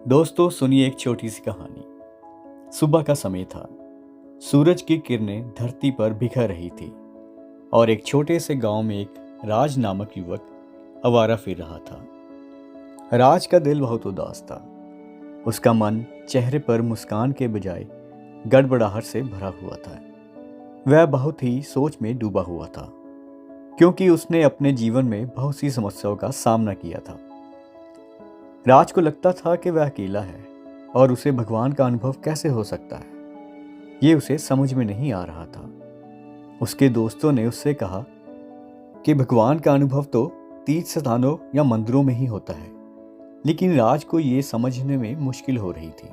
दोस्तों सुनिए एक छोटी सी कहानी। सुबह का समय था। सूरज की किरणें धरती पर बिखर रही थी और एक छोटे से गांव में एक राज नामक युवक आवारा फिर रहा था। राज का दिल बहुत उदास था। उसका मन चेहरे पर मुस्कान के बजाय गड़बड़ाहट से भरा हुआ था। वह बहुत ही सोच में डूबा हुआ था, क्योंकि उसने अपने जीवन में बहुत सी समस्याओं का सामना किया था। राज को लगता था कि वह अकेला है और उसे भगवान का अनुभव कैसे हो सकता है, ये उसे समझ में नहीं आ रहा था। उसके दोस्तों ने उससे कहा कि भगवान का अनुभव तो तीर्थ स्थानों या मंदिरों में ही होता है, लेकिन राज को ये समझने में मुश्किल हो रही थी।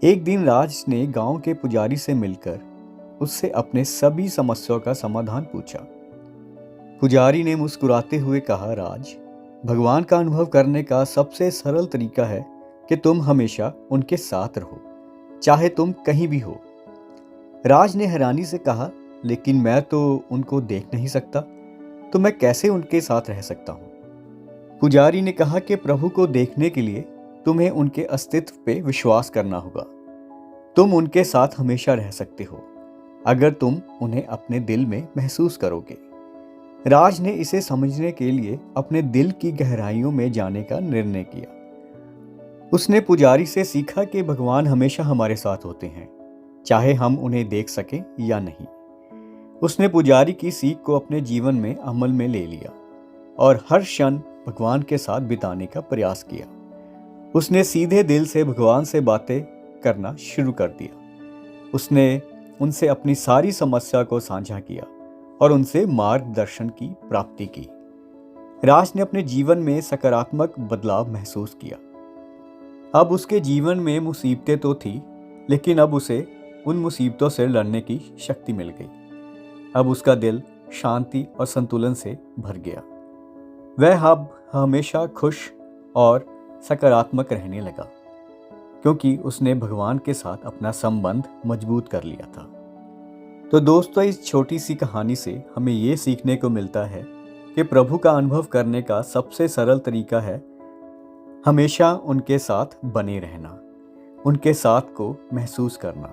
एक दिन राज ने गांव के पुजारी से मिलकर उससे अपने सभी समस्याओं का समाधान पूछा। पुजारी ने मुस्कुराते हुए कहा, राज, भगवान का अनुभव करने का सबसे सरल तरीका है कि तुम हमेशा उनके साथ रहो, चाहे तुम कहीं भी हो। राज ने हैरानी से कहा, लेकिन मैं तो उनको देख नहीं सकता, तो मैं कैसे उनके साथ रह सकता हूँ? पुजारी ने कहा कि प्रभु को देखने के लिए तुम्हें उनके अस्तित्व पे विश्वास करना होगा। तुम उनके साथ हमेशा रह सकते हो अगर तुम उन्हें अपने दिल में महसूस करोगे। राज ने इसे समझने के लिए अपने दिल की गहराइयों में जाने का निर्णय किया। उसने पुजारी से सीखा कि भगवान हमेशा हमारे साथ होते हैं, चाहे हम उन्हें देख सकें या नहीं। उसने पुजारी की सीख को अपने जीवन में अमल में ले लिया और हर क्षण भगवान के साथ बिताने का प्रयास किया। उसने सीधे दिल से भगवान से बातें करना शुरू कर दिया। उसने उनसे अपनी सारी समस्या को साझा किया और उनसे मार्गदर्शन की प्राप्ति की। राज ने अपने जीवन में सकारात्मक बदलाव महसूस किया। अब उसके जीवन में मुसीबतें तो थी, लेकिन अब उसे उन मुसीबतों से लड़ने की शक्ति मिल गई। अब उसका दिल शांति और संतुलन से भर गया। वह अब हमेशा खुश और सकारात्मक रहने लगा, क्योंकि उसने भगवान के साथ अपना संबंध मजबूत कर लिया था। तो दोस्तों, इस छोटी सी कहानी से हमें ये सीखने को मिलता है कि प्रभु का अनुभव करने का सबसे सरल तरीका है हमेशा उनके साथ बने रहना, उनके साथ को महसूस करना।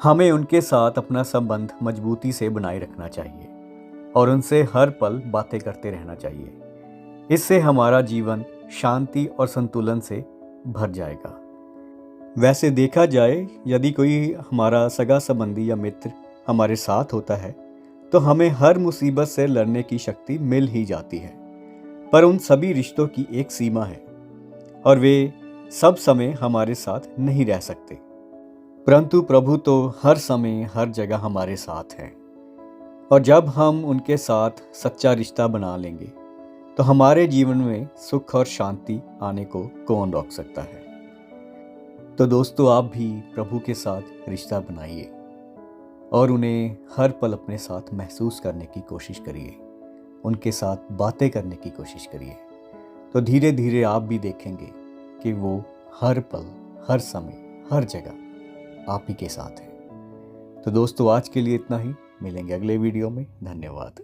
हमें उनके साथ अपना संबंध मजबूती से बनाए रखना चाहिए और उनसे हर पल बातें करते रहना चाहिए। इससे हमारा जीवन शांति और संतुलन से भर जाएगा। वैसे देखा जाए, यदि कोई हमारा सगा संबंधी या मित्र हमारे साथ होता है तो हमें हर मुसीबत से लड़ने की शक्ति मिल ही जाती है। पर उन सभी रिश्तों की एक सीमा है और वे सब समय हमारे साथ नहीं रह सकते, परंतु प्रभु तो हर समय हर जगह हमारे साथ हैं। और जब हम उनके साथ सच्चा रिश्ता बना लेंगे तो हमारे जीवन में सुख और शांति आने को कौन रोक सकता है। तो दोस्तों, आप भी प्रभु के साथ रिश्ता बनाइए और उन्हें हर पल अपने साथ महसूस करने की कोशिश करिए, उनके साथ बातें करने की कोशिश करिए। तो धीरे धीरे आप भी देखेंगे कि वो हर पल, हर समय, हर जगह आप ही के साथ है। तो दोस्तों, आज के लिए इतना ही। मिलेंगे अगले वीडियो में। धन्यवाद।